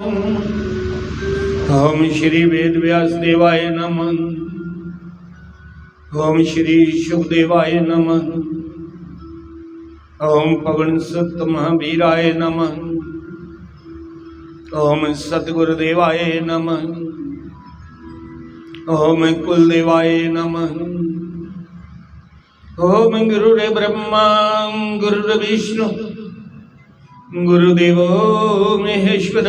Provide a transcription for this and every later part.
ओम श्री वेद व्यास देवाय नमः। ओम श्री शुभदेवाय नमः। ओम पवन सुत महावीराय नमः। ओम सतगुरुदेवाय नमः। ओम कुलदेवाय नमः। ओम गुरुदेव ब्रह्मा गुरुर्विष्णु गुरुदेवो महेश्वर।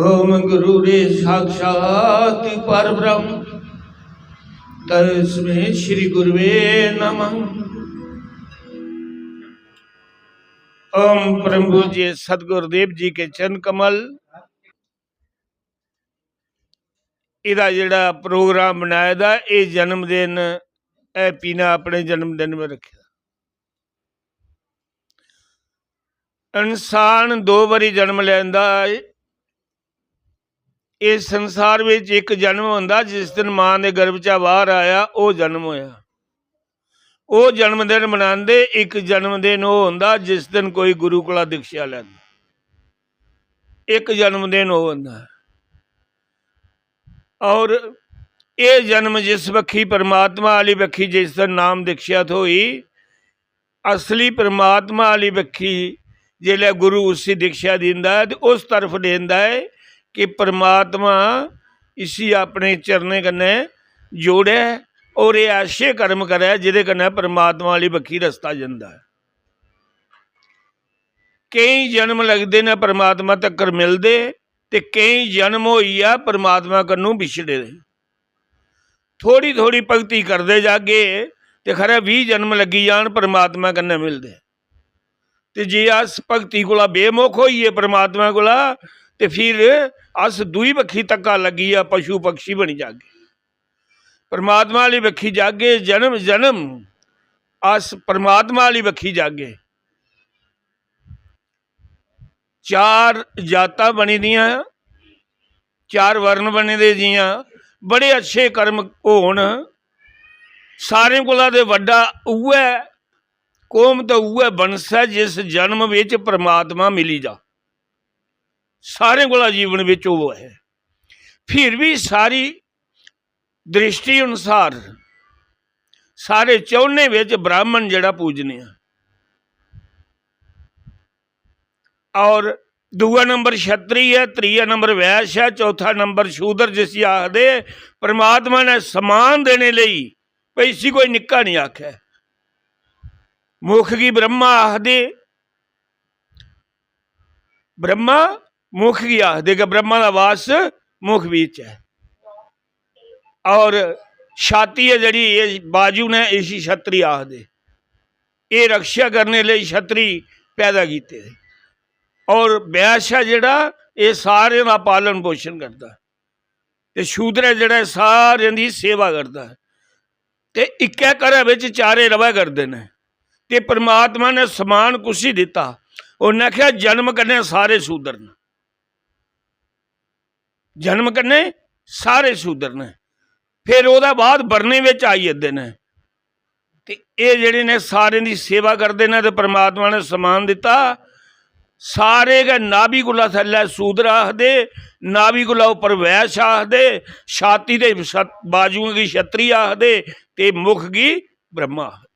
ओम गुरुरे साक्षात् परब्रह्म तस्मै श्री गुरुवे नमः। ओम परम पूज्य सतगुरुदेव जी के चरण कमल। इहदा जिहड़ा प्रोग्राम बनाया दा ये जन्मदिन हैप्पी ने अपने जन्मदिन में रखे। इंसान दो बारी जन्म लैंदा है। इस संसार में एक जन्म होंदा जिस दिन मां के गर्भ च बाहर आया वो जन्म होया। वो जन्मदिन मनाते। एक जन्मदिन वो होंदा जिस दिन कोई गुरु कोला दीक्षा लैंदा। एक जन्मदिन वो होंदा। और ये जन्म जिस बखी परमात्मा वाली बखी जिस दिन नाम दीक्षात हुई, असली परमात्मा वाली बखी जिसले गुरु उसी दीक्षा देंदा है तो उस तरफ देंदा है कि परमात्मा इसी अपने चरने कन्ने जोड़े और ये ऐसे कर्म करे जिहदे कन्ने परमात्मा वाली बखी रस्ता जांदा है। कई जन्म लगते ने परमात्मा तक मिलते ते कई जन्म होई आ परमात्मा कन्नों विछड़े। थोड़ी थोड़ी भगती करते जागे तो खरा 20 जन्म लगी जान परमात्मा कन्ने मिलते। ते जे अस भगती कोला बेमुख होइए परमात्मा कोला ते फिर अस दुई बखी धक्का लगी आ पशु पक्षी बनी जागे। परमात्मा वाली बखी जागे जन्म जन्म अस परमात्मा वाली बखी जागे। 4 जातां बनी दियां, 4 वर्ण बने दे जियां बड़े अच्छे कर्म होण। सारे कोला ते वड्डा उहै कौम तो उहै बंस है जिस जन्म विच परमात्मा मिली जा। सारे कोला जीवन विच वो है। फिर भी सारी दृष्टि अनुसार सारे चौने विच ब्राह्मण जिहड़ा पूजने। और दूआ नंबर छत्री है, त्रीया नंबर वैश्य है, चौथा नंबर शूदर जिसी आखदे। परमात्मा ने समान देने लई भाई इसी कोई निक्का नहीं आख्या। मुख की ब्रह्मा आखदे, ब्रह्मा मुख की आखदे कि ब्रह्मा का वास मुख बीच है। और छाती है जड़ी ये बाजू ने इसी छत्री आखदे। ये रक्षा करने लिए छत्री पैदा किए। और वैश्य जिहड़ा ये सारे का पालन पोषण करता है ते शूदर जिहड़ा सारे की सेवा करता है ते इक्कै घर विच चारे रवा करते हैं। ते परमात्मा ने समान कुसी दिता। उन्हें आख्या जन्म कन्ने सारे शूदर ने, जन्म कन्ने सारे शूदर ने। फिर ओहदा बाद बरने विच आई जाते हैं ते ये जिहड़े ने सारे की सेवा करते हैं ते परमात्मा ने समान दिता। सारे गै नाभि कोला थल्लै शूदर आखदे, नाभि कोला उपर वैश्य आखदे, छाती दे बाजुओं की छत्री आखदे ते मुख की ब्रह्मा आखदे।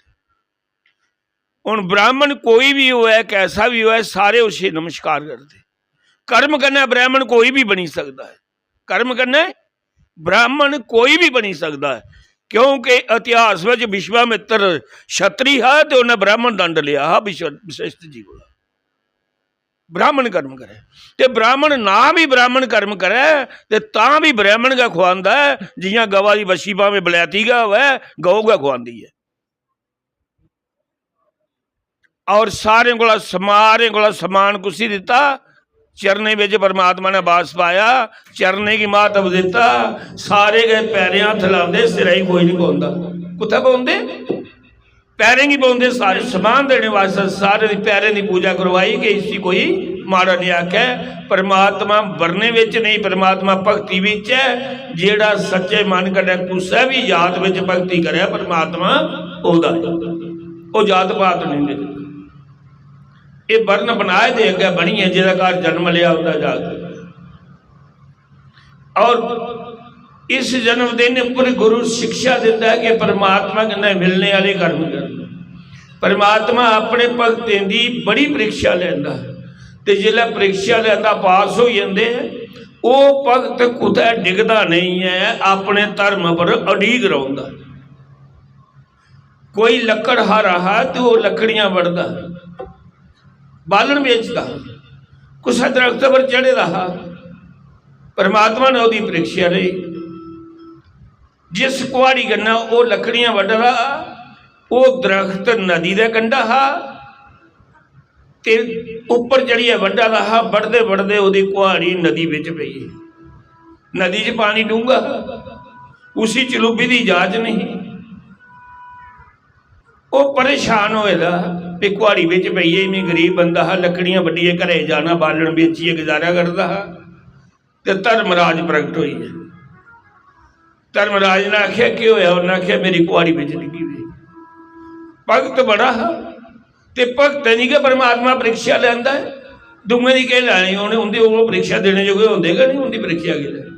हुण ब्राह्मण कोई भी हो है कैसा भी हो है सारे उसे नमस्कार करते। कर्म कन्नै ब्राह्मण कोई भी बनी सकता है। कर्म कन्नै ब्राह्मण कोई भी बनी सकता है क्योंकि इतिहास में विश्वामित्र छत्री है तो उन्हें ब्राह्मण दंड लिया हा वशिष्ठ जी को। ब्राह्मण कर्म करे ते ब्राह्मण ना भी ब्राह्मण कर्म करे ते तां भी ब्राह्मण का खुआंदा है। जियां गवा की बछी भावें बलैती गा होवे गौ का खुआंदी है। और सारे को समान कुसी दिता। चरने में परमात्मा ने वास पाया। चरने की महत्व दिता। सारे गए पैरें हथ लाते सिरा ही कोई नहीं पाउंदा। कुत्थे पाउंदे? पैरें की पाउंदे। सारे समान देने वास्ते सारे दी पैरें की पूजा करवाई कि इसी कोई माड़ा नहीं आख्या। परमात्मा वरने विच नहीं, परमात्मा भगती विच है। जेड़ा सच्चे मन कन्नै कुसै भी जात विच भगती करे परमात्मा ओहदा है। वो जात पात नहीं देखदा। ये वर्ण बनाए दे अगे बनी है जिहदा घर जन्म लिया उनका जाके। और इस जन्मदिन पर गुरु शिक्षा देता है कि परमात्मा कन्नै मिलने वाले कर्म करना। परमात्मा अपने भगतें की बड़ी परीक्षा लैंदा ते जिसलै परीक्षा लैंदा पास हो जाते वो भगत कुतै डिगदा नहीं है, अपने धर्म पर अड़ीक रहिंदा। कोई लकड़ रहा तो वो लकड़ियां वढ़दा, बालन बेचदा, कुछ दरख्त पर चढ़े रहा। परमात्मा ने उसकी परीक्षा ली। जिस कुहाड़ी कन्नै वो लकड़ियां वढ़ रहा वो दरख्त नदी का कंढा हा ते उपर चढ़िए वड्डा रहा। बढ़ते बढ़ते वो कुहाड़ी नदी बिच पई। नदी च पानी डूंगा, उसी चलूबी की जांच नहीं। वो परेशान होएगा भी कुहाड़ी बिच पई है, मैं गरीब बंदा हा, लकड़ियां वड्डिए घरे जाना, बालन बेचिए गुजारा करता हा। ते धर्मराज प्रगट होई है। धर्मराज ने आख्या की होया? उन्हें आख्या मेरी कुहाड़ी बिच डिगी हुई। भगत बड़ा हा ते भगत नहीं कि परमात्मा परीक्षा लैंदा है। दुए की कह लैनी उन्हें, उनकी वो परीक्षा देने जोगे होंगे नहीं, उनकी परीक्षा की लैनी।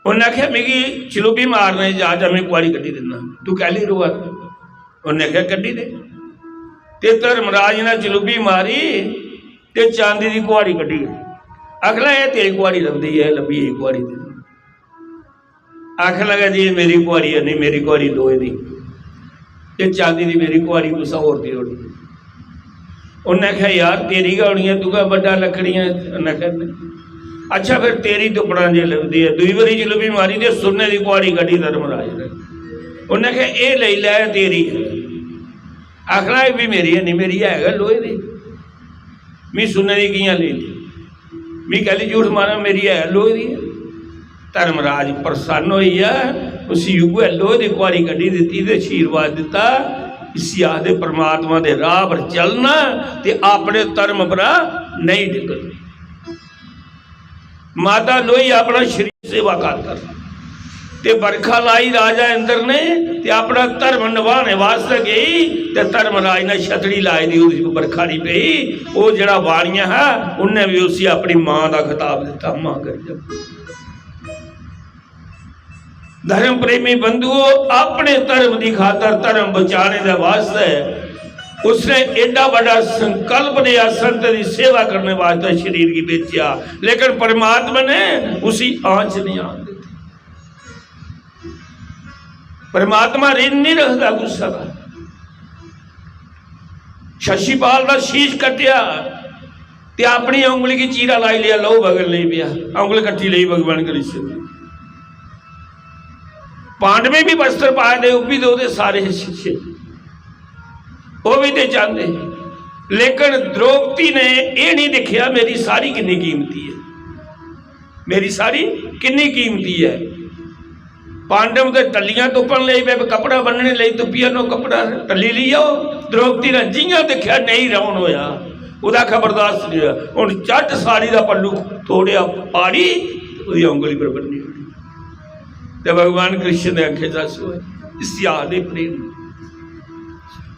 उन्हें आख्या मिगी चलूबी मारने जा मैं कुआड़ी कड्ढी दिना, तू कह ली रुआ। उन्हें आख्या कड्ढी दे। ते धर्मराज ने चलूबी मारी ते चांदी की कुआड़ी कड्ढी। आखला ये तेरी कुआड़ी लभदी है, लभी है कुआड़ी। आख लगा जी मेरी कुआड़ी है नहीं, मेरी कुआड़ी लोहे की, ये चांदी की मेरी कुआड़ी कुछ होर दी होनी। उन्हें आख्या यार तेरी गै होनी है, तू क्या बड़ा लकड़ियां। उन्हें आख्या अच्छा फिर तेरी टुकड़ा जे लगती है। दूई बारी चलूबी मारी तो सुन्ने की कुआड़ी कढ़ी धर्मराज ने। उन्हें आख्या ये ले लै तेरी है। आखना ये भी मेरी है नहीं, मेरी है लोहे की, मैं सुन्ने की कियां ले ली, मैं कह ली झूठ मारा, मेरी है लोहे की। धर्मराज प्रसन्न होइया, उस युग लोहे की कुआड़ी कढ़ी दी ते आशीर्वाद दिता। इसी आखदे परमात्मा के राह पर चलना ते अपने धर्म पर नहीं डिगना। माता लोही अपना शरीर सेवा कर ते बरखा लाई राजा इंद्र ने ते अपना धर्म निभाने वास्ते गई ते धर्मराज ने छतड़ी लाई दी, उसको बरखा नहीं पई। वो जड़ा वाणियां है उन्हें भी उसी अपनी मां का खिताब दिता, मां कर जा। धर्म प्रेमी बंधुओं अपने धर्म की खातर धर्म बचाने के वास्ते उसने एडा बड़ा संकल्प लिया, संत की सेवा करने वास्ते शरीर की बेचा, लेकिन परमात्मा ने उसी आंच नहीं आन दी। परमात्मा ऋण नहीं रखता गुस्सा का। शशिपाल का शीश कटिया ते अपनी उंगली की चीरा लाई लिया, लो बगल नहीं पिया, उंगल कट्टी ली भगवान कृष्ण ने। पांडवे भी वस्त्र पाए थे, वो भी तो सारे शिष्य वो भी तो चाहते, लेकिन द्रौपदी ने यह नहीं देखा मेरी साड़ी कितनी कीमती है, मेरी साड़ी कितनी कीमती है। पांडव तो टलियां तुपन ले पे, कपड़ा बनने ले तुपिया नो कपड़ा टली लिया। द्रौपदी ने जियां देखा नहीं रौन होया, वह खबरदार नहीं हुआ। हुण झट साड़ी का पल्लू तोड़िया, पाड़ी उसकी उंगली पर बन्नी होनी। तो भगवान कृष्ण ने आखे दस इस आदे प्रेम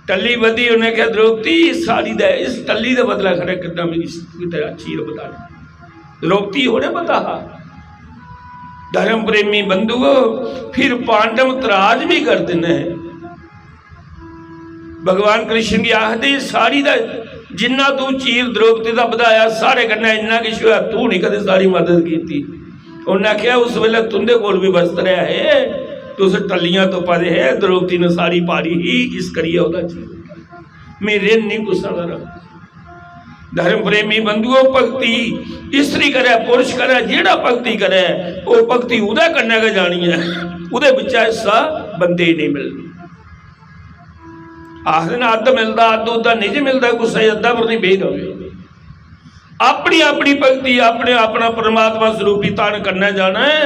टली बदी। उन्हें क्या द्रौपदी साड़ी दा इस टली का बदला खड़ा करना मेरी चीर बता। द्रौपदी होने पता धर्म प्रेमी बंधुओं फिर पांडव तराज भी करते हैं। भगवान कृष्ण की आखदे साड़ी का जिन्ना तू चीर द्रौपदी का बधाया सारे कन्नै इन्ना किश होया, तू नहीं कदे सारी मदद की। उन्हें आख्या उस वेले तुंदे कोल भी वस्त्र है, तुस टलियां तो पदे है, द्रौपदी ने सारी पारी ही इस करिए मेरे नहीं गुस्सा कर। धर्म प्रेमी बंधुओं भक्ति स्त्री करे पुरुष करे, जेड़ा भक्ति करे वो भक्ति उदा करने का जानी है, उदे बिचा हिस्सा बंदे ही नहीं मिलते। आखिर अद्ध मिलता अद्ध उदा नहीं मिलता, गुस्सा अद्धा पर नहीं बेद हो। अपनी अपनी भक्ति अपने अपना परमात्मा स्वरूपी तान करना जाना है,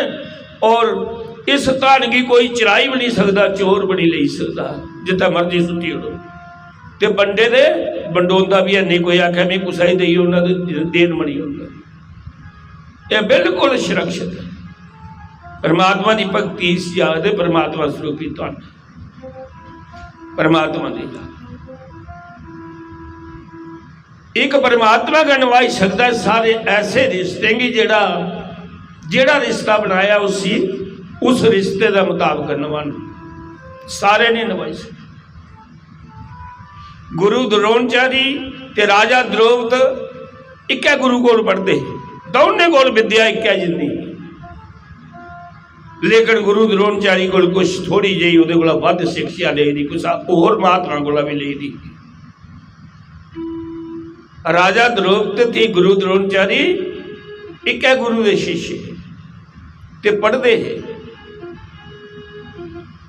और इस तान की कोई चराई भी नहीं सकता, चोर भी नहीं ले सकता, जितना मर्जी सुती उड़ो। तो बंडे दे बंडोंदा भी है नहीं, कोई आख्या मैं कुछ ही दई उन्होंने देन मनी होंगे। यह बिल्कुल सुरक्षित है। परमात्मा की भक्ति याद है, परमात्मा स्वरूपी तान परमात्मा की एक परमात्मा का निभाई सकता है सारे ऐसे रिश्ते की जेड़ा रिश्ता बनाया उस रिश्ते का मुताबिक निभाना सारे नहीं निभाई सकते। गुरु द्रोणचारी ते राजा द्रौपद एक गुरु कोल पढ़ते, दोनों कोल विद्या एक जिन्नी, लेकिन गुरु द्रोणचारी कोल कुछ थोड़ी जी उहदे कोल वध शिक्षा ले दी, कुछ होर महात्मा कोल भी ले दी। राजा द्रौपद थी, गुरु द्रोणचारी एक गुरु के शिष्य ते पढ़ते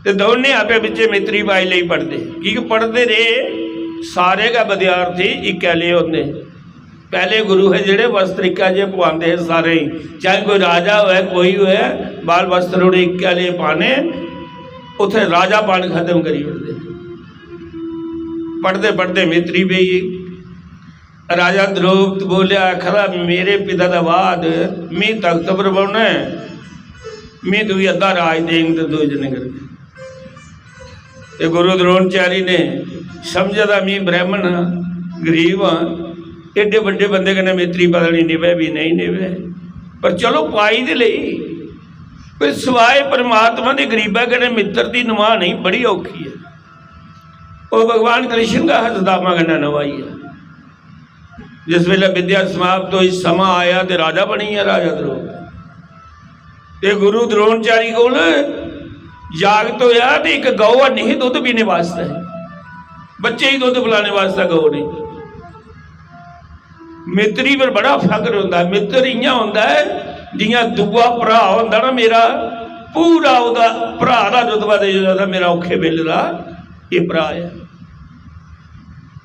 ते दोने आपे पिछे मित्री पाई ले पढ़ते कि पढ़ते रहे सारे का विद्यार्थी एक ले होते। पहले गुरु है जेडे वस्त्र इक्का जे पवाते हैं सारे ही, चाहे कोई राजा हो कोई हो बाल वस्त्र उड़े इक्का ले पाने, उथे राजा पान खत्म करी उड़ते। पढ़ते पढ़ते मित्री पे राजा द्रौपद बोलिया खरा मेरे पिता का बाद मैं तख्त पर बौना है, मैं तुझे अद्धा राज देंगे तो दो जने करके। ते गुरु द्रोणचारी ने समझा मैं ब्राह्मण हाँ गरीब हाँ, एडे बड़े बंदे कने मित्री पता नहीं निभे भी नहीं निभे, पर चलो पाई दे लई, पर सिवाय परमात्मा के गरीबा कने मित्र की निभा नहीं बड़ी औखी है। वो भगवान कृष्ण का हसदामा कन्ना निभाई है। जिस वेले विद्या समाप्त हुई समा आया तो राजा बनी है राजा द्रौपद। ते गुरु द्रोणचारी को जागत होया तो एक गौ नहीं दुध पीने वास्ते, बच्चे ही दुध पिलाने वास्ते गौ नहीं। मित्री पर बड़ा फकर होता है, मित्र इं होंदा है जियां दूआ भरा होंदा ना मेरा, पूरा उहदा भरा दा रुतबा दे जाता मेरा औखे वेले दा ये भरा है।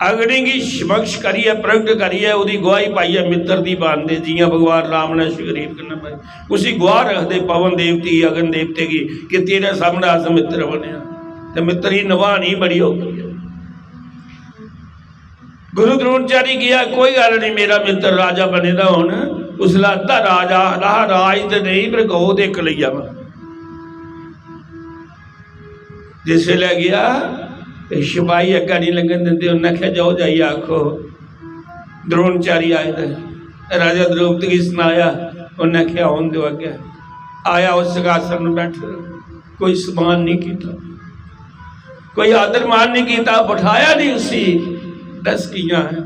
अग्नि की समक्ष करिए प्रगट करिए उसकी गुआही पाइए मित्र की बांधे, जियां भगवान राम ने सुग्रीव करना पाई उसी गुआह रखते पवन देवती अगन देवते की कि तेरे सामने अस मित्र बनया, तो मित्र ही निभानी बड़ी औखी है। गुरु द्रोणचारी गया कोई गल नहीं मेरा मित्र राजा बने दा हुण, उसला अद्धा राजा राज तो नहीं पर गौ दे एक लई जावां। जिस वेले गया सिपाही अग्गा नहीं लगन देंगे, उन्हें आख्या जाओ जाइए आखो द्रोणचारी आए थे। राजा द्रौपद की सुनाया, उन्हें आख्या आउन दो अग्गे। आया उस सिंहासन में बैठ, कोई सम्मान नहीं किया, कोई आदर मान नहीं किया, बिठाया नहीं उसी। दस किया है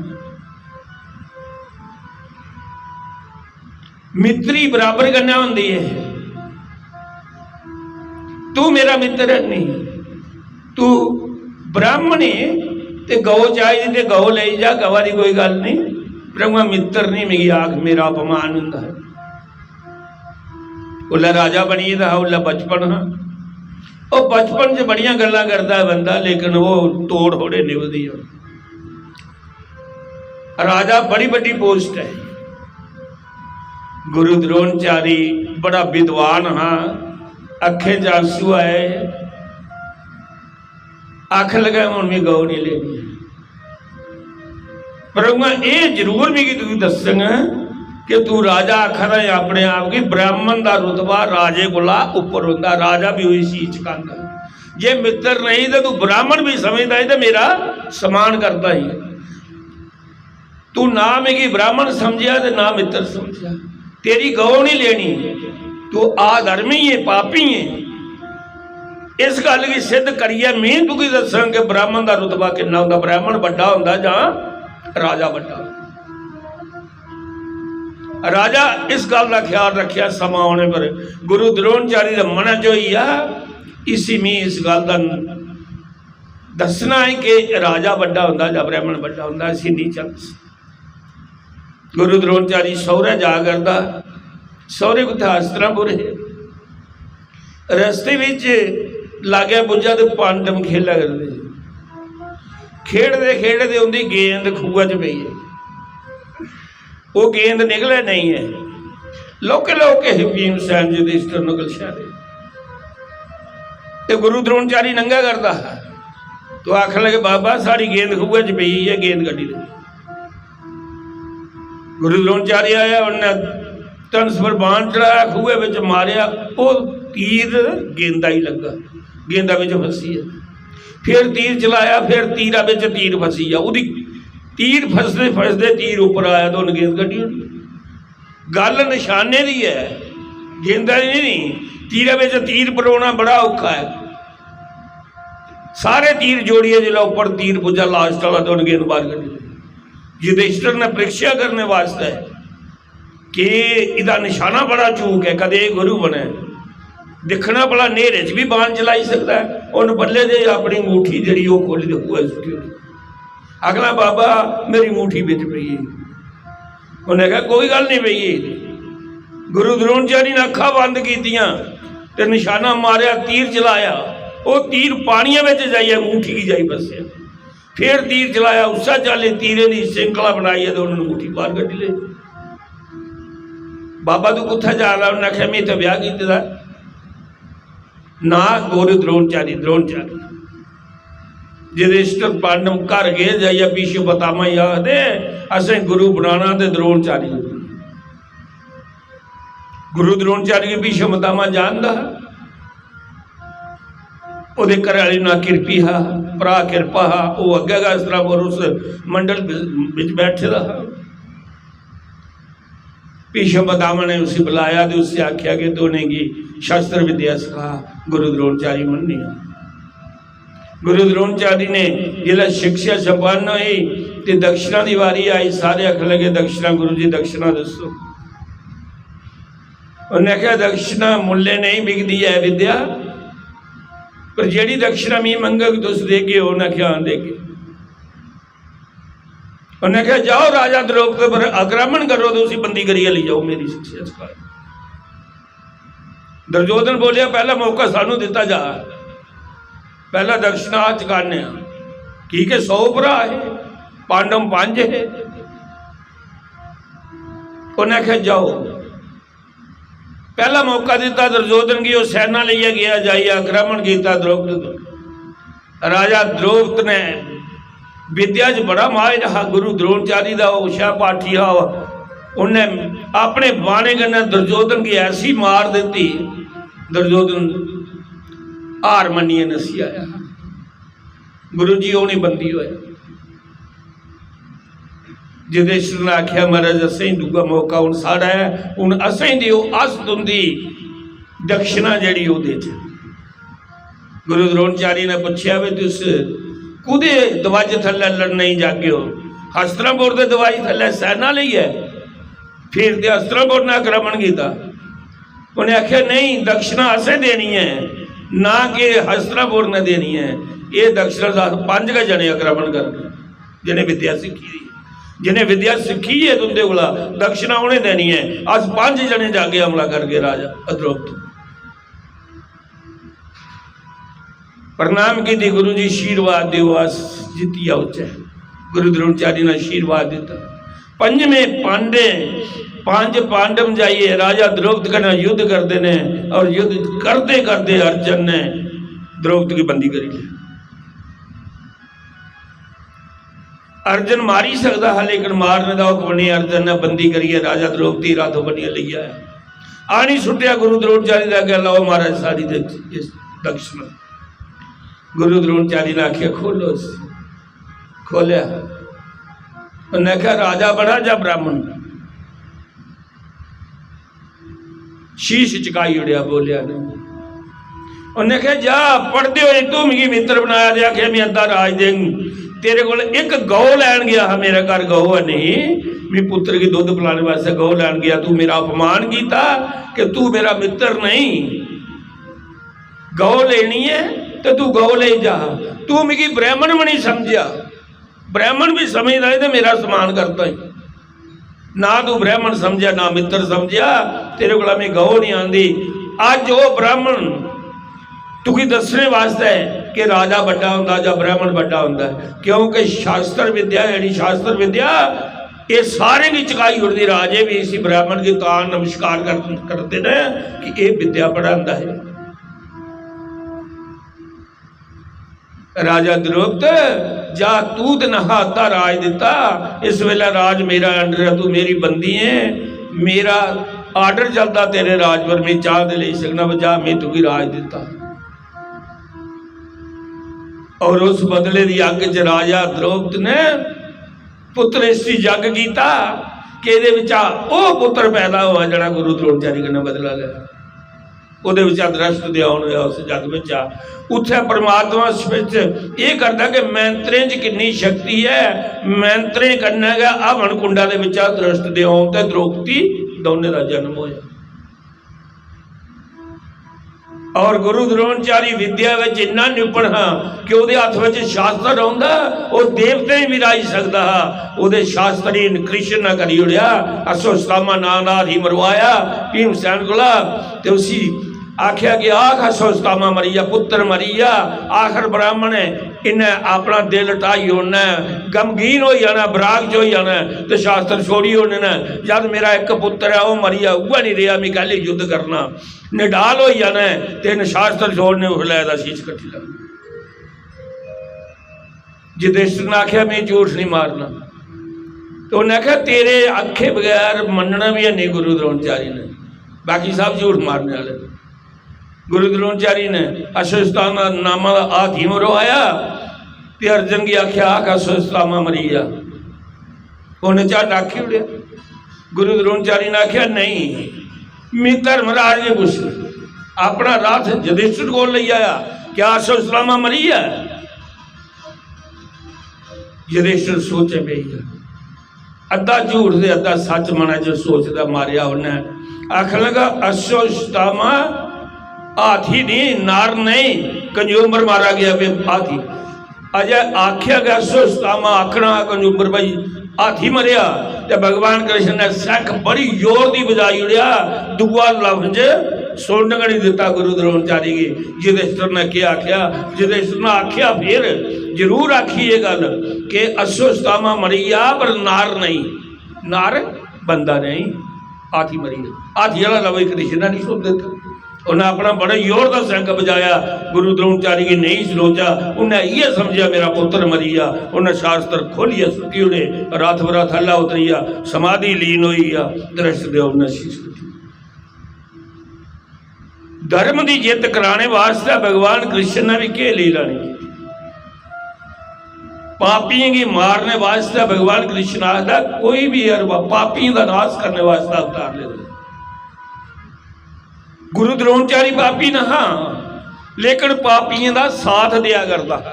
मित्री बराबर करना होंगी है, तू मेरा मित्र नहीं, तू ब्राह्मण ते गौ चाहिए ते गौ ले जा, गवा की कोई गल नहीं, पर मैं मित्र नहीं मेरी आख मेरा अपमान होंदा है। उल्ला राजा बनी था, उल्ला बचपन हाँ, वो बचपन च बड़ियां गल्लां करता है बंदा, लेकिन वो तोड़ थोड़े निभदी है। राजा बड़ी बड़ी पोस्ट है। गुरु द्रोणचारी बड़ा विद्वान हाँ, अखे च आंसू आए, आख लगा हूँ मैं गौ नहीं लेनी, पर मैं ये जरूर भी कि तुम दसंगा कि तू राजा आखर है अपने आप की, ब्राह्मण का रुतबा राजे कोला उपर होंदा, राजा भी हुई सीच करता। जे मित्र नहीं तो तू ब्राह्मण भी समझता है तो मेरा समान करता ही। तू ना मेरी ब्राह्मण समझिया तो ना मित्र समझिया, तेरी गौ नहीं लेनी, तू आधर्मी है पापी है। इस गल की सिद्ध करिए मैं तू की दसा कि ब्राह्मण का रुतबा कितना होंदा, ब्राह्मण बड़ा होंदा जां राजा बड़ा। राजा इस गल का ख्याल रखिया, समा आने पर गुरु द्रोणचारी का मन जो ही आ, इसी में इस गल का दसना है कि राजा बड़ा होंदा जां ब्राह्मण बड़ा होंदा, असीं नहीं चल। गुरु द्रोणचारी सौरे जा करता, सौरे को हस्तिनापुर रस्ते लागया पुजा तो पांडव खेला करते, खेडते खेडते उनकी गेंद खूह च पई है, वो गेंद निकले नहीं है, लोके लोके भीमसेन युधिष्ठिर नकुल शारे। तो गुरु द्रोणचारी नंगा करता तो आख लगे बाबा साड़ी गेंद खूह च पई है, गेंद कड्डी दे। गुरु द्रोणचारी आया, उन्हें तंस पर बाण चढ़ाया, खूहे विच मारिया, वो तीर गेंदा ही लगा, गेंदा विच फसी है। फिर तीर चलाया, फिर तीरा विच तीर फसी है, तीर फसदे फसदे तीर उपर आया तो उन्हें गेंद कड्ढी होनी। गल निशाने की है, गेंदा की नहीं। तीर में तीर परोना बड़ा औखा है। सारे तीर जोड़िए जिला उपर तीर पुजा लास्ट वाला तो उन्हें गेंद बाहर कड्ढी। युधिष्ठिर ने परीक्षा करने वास्ते कि इहदा निशाना बड़ा चूक है, कदे गुरु बने, दिखना भला नेरे च भी बाण चलाई सकता है। उन्हें बल्ले दे अपनी अंगूठी जी खोली तो हुआ सुटी। अगला बाबा मेरी अंगूठी बिच पई है। उन्हें कहा कोई गल नहीं पई। गुरु द्रोणाचार्य ने अखा बंद कीतियां ते निशाना मारिया, तीर चलाया। वो तीर पानिया में जाइए अंगूठी की जाई बसे। फिर तीर चलाया, उसा चाले तीरे की श्रृंखला बनाई है तो उन्होंने अंगूठी बाहर कड्ढी ले। बाबा तू कुत्थे जा रहा? उन्हें आख्या मैं तो ब्याह कीता ना। गुरु द्रोणाचार्य युधिष्ठिर पांडव घर गए जाइए पीछे बतामा ही आखदे असें गुरु बनाना तो द्रोणाचार्य। गुरु द्रोणाचार्य के पीछे बतामा जानदा ਉਹਦੇ ਘਰ ਵਾਲੀ ਨਾਲ ਕਿਰਪੀ हा, ਭਰਾ ਕਿਰਪਾ हा। ਉਹ ਅੱਗੇ ਗਾ ਇਸ ਤਰ੍ਹਾਂ ਉਸ ਮੰਡਲ ਵਿੱਚ बैठे रहा। भीष्म पितामह ने उसे बुलाया तो उससे आख्या कि तूने की शास्त्र विद्या सिखा। गुरु द्रोणाचार्य मन्नी। गुरु द्रोणाचार्य ने जिला शिक्षा संपन्न हुई तो दक्षिणा की वारी आई। सारे आख लगे दक्षिणा गुरु जी दक्षिणा दसो। उन्हें आख्या दक्षिणा मुल्ले नहीं बिकती है विद्या, पर जी दक्षिणा मी मंगोगे तुस देगे। उन्हें आख्या हाँ देगे। उन्हें आख्या जाओ राजा द्रौपदी पर आक्रमण करो तो उसी बंदी करिए ले जाओ मेरी शिक्षा सिखा। दुर्योधन बोलिया पहला मौका सानू दिता जा, पहला दक्षिणा चुकाने की के 100 भरा है, पांडव 5 है। उन्हें आख्या जाओ, पहला मौका दिता दुर्योधन की। वो सेना लिए गया जाइए आक्रमण किया द्रौपदी। राजा द्रौपदी ने विद्या च बड़ा माहिर रहा। गुरु द्रोणाचार्य का उषा पाठी हा। उन्हें अपने बाणे कन्ने दुर्योधन की ऐसी मार दी, दुर्योधन हार मनिए नसी आया। गुरु जी वो नहीं बंदी होया। युधिष्ठिर ने आख्या महाराज असें ही दूगा मौका हूँ साड़ा है, हूँ असें ही दिओ अस तुंदी दक्षिणा जड़ी वो दे। गुरु द्रोणाचार्य ने पूछा भी तुस कुदे दवाज थले लड़ने ही जागे हो? हस्तिनापुर के दवाई थले सेना ली है, फिर तो हस्तिनापुर ने आक्रमण किया। उन्हें आख्या नहीं दक्षिणा असें देनी है, ना कि हस्तिनापुर ने देनी है। ये दक्षिणा 5 का जने आक्रमण करके जिन्हें विद्या सीखी, जिन्हें विद्या सीखी है तुंदे कोला दक्षिणा उन्हें देनी है। अस 5 जने जाके हमला करके राजा द्रौपदी प्रणाम की थी। गुरु जी आशीर्वाद दो अस जीती आउचे। गुरु द्रोणाचार्य ने आशीर्वाद दिता। 5 पांडव जाइए राजा द्रौपदी का युद्ध करते ने और युद्ध करते करते अर्जुन ने द्रौपदी की बंदी करी ली। अर्जुन मारी सकता है लेकिन मारने का हुक्म नहीं। अर्जुन ने बंदी करिए राजा द्रौपदी रातों बनिया लिया है। आनी सुटिया गुरु द्रोणाचार्य का गया लाओ महाराज सारी दक्षिणा। गुरु द्रोणाचार्य ने आखिया खोलो। खोलिया। उन्हें कहा राजा बड़ा जा ब्राह्मण? शीश चुकाई उड़िया बोलिया ने। उन्हें कहा जा पढ़ते हो तू मिगी मित्र बनाया दे। आखिया मैं अद्धा राज देंग तेरे को। एक गौ लैन गया है मेरे घर, गौ है नहीं, मैं पुत्र की दुध पिलाने वास्ते गौ लैन गया। तू मेरा अपमान किया कि तू मेरा मित्र नहीं। गौ लेनी है तो तू गौ ले जा। तू मिगी ब्राह्मण भी नहीं समझा। ब्राह्मण भी समझदा है तो मेरा सम्मान करता है ना। तू ब्राह्मण समझा ना मित्र समझा। तेरे को मैं गौ नहीं आती। अज वो ब्राह्मण तुकी दसने वास्ते है कि राजा बड़ा होंदा या ब्राह्मण बड़ा होंदा है, क्योंकि शास्त्र विद्या जी शास्त्र विद्या ये सारे की चुकाई उड़ती। राजे भी इसी ब्राह्मण की तान नमस्कार करते हैं कि ये विद्या पढ़ाता है। राजा द्रौपदी जा तू तो नहाता राज दिता, इस वेला राज मेरा अंडर है, तू मेरी बंदी है, मेरा आर्डर चलता तेरे राज पर, मैं चाह दे ले सकना जा मैं तुकी राज दिता। और उस बदले की अग च राजा द्रौपदी ने पुत्र इसी जग कीता कि ये पुत्र पैदा हुआ जरा गुरु द्रोणचारी कन्नै बदला लिया। ਉਹਦੇ ਵਿੱਚ ਦ੍ਰਿਸ਼ਟ ਦੇ ਆਉਣ ਹੋਇਆ ਉਸ ਜਗ ਵਿੱਚ ਉੱਥੇ ਪਰਮਾਤਮਾ ਵਿੱਚ ਇਹ ਕਰਦਾ ਕਿ ਮੈਂਤਰੇ 'ਚ ਕਿੰਨੀ ਸ਼ਕਤੀ ਹੈ। ਮੈਂਤਰੇ ਕਰਨਾ ਹੈਗਾ ਆਵਣ ਕੁੰਡਾ ਦੇ ਵਿੱਚ ਦ੍ਰਿਸ਼ਟ ਦੇ ਆਉਣ ਤੇ ਦ੍ਰੋਪਦੀ ਦੋਨੇ ਦਾ ਜਨਮ ਹੋਇਆ। और गुरु द्रोणचारी विद्या में इन्ना निपुण हाँ कि वो हथ में शास्त्र आउंदा और देवते भी राज सकता हा। वो शास्त्री कृष्ण ना करी उड़िया अश्वत्थामा नानाद ही मरवाया भीमसेन कोला ते उसी आख्या कि आख अश्वत्थामा मरी आ पुत्र मरी आ। आखिर ब्राह्मण इन्हें अपना दिल ढाई होना गमगीन हो जाना बराग च हो जाना तो शास्त्र छोड़ी होने ने जब मेरा एक पुत्र है वह मरी आ उगा नहीं रहा मैं कहली युद्ध करना निडाल हो जाना तेन शास्त्र छोड़ने उखलाया शीश कट्ठी लग। युधिष्ठिर ने आख्या मैं झूठ नहीं मारना तो उन्हें आख्या तेरे आखे बगैर मनना भी है नहीं गुरु द्रोणचारी ने बाकी सब झूठ मारने वाले। गुरु द्रोणचारी ने अश्वत्थामा नामा हाथी मरवाया ते अर्जन की आख्या आख अश्वत्थामा मरी जा उन्हें झट आखी उड़िया। गुरु द्रोणचारी ने आख्या नहीं मैं धर्मराज ने कुछ अपना रथ युधिष्ठिर को ले आया क्या अश्वत्थामा मरी है। युधिष्ठिर सोचे पे अद्धा झूठ से अद्धा सच मना जो सोचता मारिया उन्हें आखन लगा अश्वत्थामा हाथी नहीं नार नहीं कंजूमर मारा गया वे हाथी अजय आख्या गया अश्वत्थामा आखना कंजूमर भाई हाथी मरिया ते भगवान कृष्ण ने सैक बड़ी जोर दी बजाई उड़िया दुआ लफ्ज सुन नहीं दिता गुरु द्रोणचारी की। युधिष्ठिर ने क्या आख्या युधिष्ठिर ने आख्या फिर जरूर आखी ये गल कि अश्वत्थामा मरिया पर नार नहीं नार बंदा नहीं हाथी मरिया। हाथी वाला लफ्ज कृष्ण ने नहीं सुन देता उन्हें अपना बड़े जोर का सैंक बजाया। गुरु द्रोणचारी की नहीं सलोचा उन्हें ये समझा मेरा पुत्र मरिया। उन्हें शास्त्र खोलिया सुटी उड़े रात बरा थला उतरिया समाधि लीन हुई आ दृष्ट दे उन्हें शीश धर्म की जित कराने वास्ते भगवान कृष्ण ने भी के लीला नहीं की। पापियों की मारने वास्ते भगवान कृष्ण आखदा कोई भी अरबा पापियों का नाश करने वास्ते अवतार ले। गुरु द्रोणचारी पापी ना हाँ लेकिन पापियों का साथ दिया करता है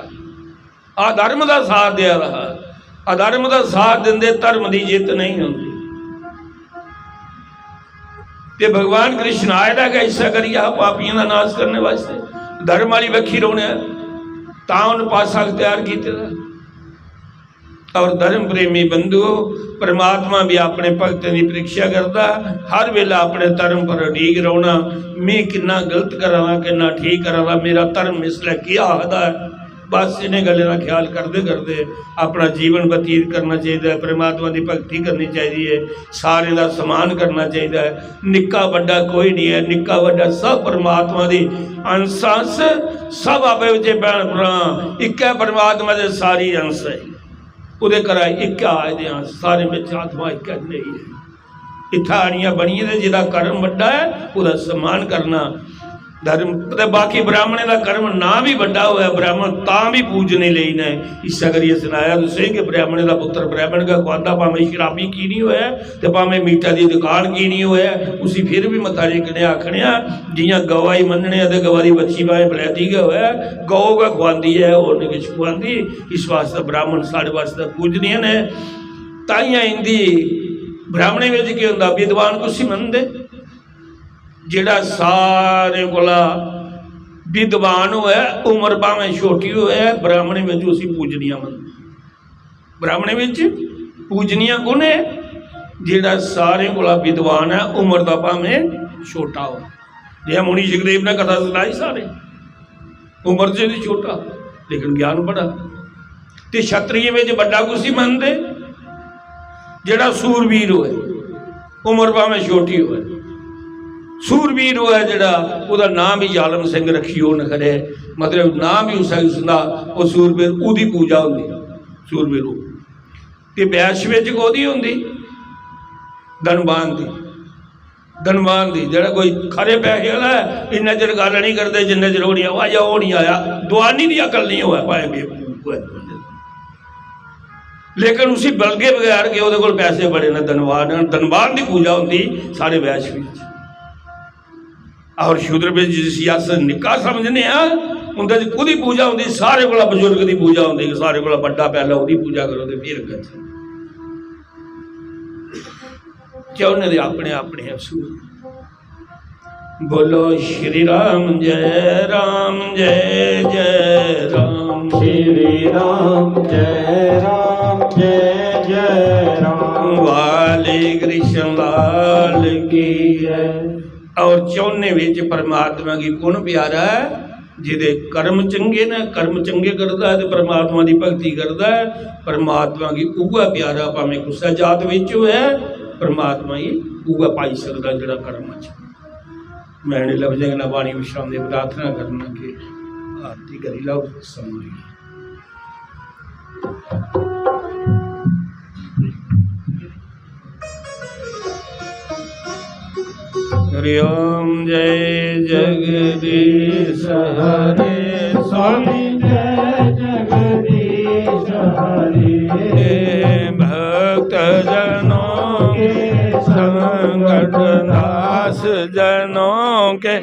अधर्म का साथ दिया रहा। अधर्म का साथ देंदे धर्म की जित नहीं होती। ते भगवान कृष्ण आए था कि ऐसा करिए पापियों का नाश करने वास्ते धर्म वाली बखी रोने ताउन पासा तैयार किया। और धर्म प्रेमी बंधु परमात्मा भी अपने भगतों की परीक्षा करता हर वेला अपने धर्म पर अड़ीक रहना मैं कितना गलत करा कितना ठीक करा मेरा धर्म इसलिए क्या आखदा है। बस इन्हें गलों का ख्याल करते करते अपना जीवन बतीत करना चाहिए। परमात्मा की भगती करनी चाहिए सारे का समान करना चाहिए। निक्का वड्डा कोई नहीं है निक्का वड्डा सब परमात्मा की अंश सब आपे भैन भरा एक है परमात्मा के सारी अंश है उदे करा एक आए दे सारे में आत्मा एक नहीं है। इत्था आनियां बनिए जिहदा कर्म वड्डा है उहदा सम्मान करना धर्म ते बाकी ब्राह्मण का कर्म ना भी वड्डा होया ब्राह्मण तां भी पूजने लेना है। इसा करिए सुनाया तुसें कि ब्राह्मण का पुत्र ब्राह्मण का खुआंदा भावें शराबी की नहीं होया ते भावें मीठा की दुकान की नहीं होया उसी फिर भी मत्था टेकने आखने जियां गवा ही मनने ते गवा की बच्ची भावें बलैती गै होया गौ का खुआंदी है और नहीं कुछ खुआंदी। इस वास्ते ब्राह्मण साढ़े वास्ते पूजनीय ने ताइयां इंदी ब्राह्मणे में की होंदा विद्वान कुछ मनते जिहड़ा सारे कोला विद्वान होया उम्र भावें छोटी होया ब्राह्मणे में उसी पूजनीय मन ब्राह्मणे में पूजनीय कौन है जिहड़ा सारे कोला विद्वान है उम्र का भावें छोटा हो। जिह मुनि सुखदेव ने कथा सुनाई सारे उम्र से भी छोटा लेकिन ज्ञान बड़ा ते क्षत्रिय में बड़ा कुछ ही मनते जिहड़ा सूरवीर होए उम्र भावें छोटी होए सूरवीर होया जिहड़ा उहदा नाम ही जालम सिंह रखियो न करे मतलब नाम ही उसका वो सूरवीर उहदी पूजा होंदी सूरवीर ते वैश्य विच कोहदी होंदी धनवान दी जिहड़ा कोई खरे पैसे वाला है इन्ना चिर गल नहीं करते जिन्ने चिर होनी आ नहीं आया दुआनी की अकल नहीं होया भाएं बेवकूफ लेकिन उसी बलगे बगैर के ਉਹਦੇ ਕੋਲ पैसे बड़े ने धनवान धनवान की पूजा होती सारे वैश विच और शूद्र विच जिसी अस निक्का समझने उनके खुद ही पूजा होती सारे को बजुर्ग की पूजा होती सारे को बड़ा पहला वही पूजा करो तो फिर अगे चौने दे अपने अपने असूल बोलो श्री राम जय जय राम श्री राम जय जय राम वाले कृष्ण लाल की है। और चौने विच परमात्मा की कौन प्यारा है जिदे कर्म चंगे ने कर्म चंगे करता है तो परमात्मा की भगती करता है परमात्मा की उगा प्यारा भावें गुस्सा जात विच है परमात्मा ही उगा पाई सकता जिहड़ा कर्म च मैंने लफ्ज़ ना बाणी विश्राम दे प्रार्थना करना कि आरती करी लाओ समय हरि ओम जय जगदीश हरे स्वामी जय जगदीश हरे भक्त जनों के संकट नाश जनों के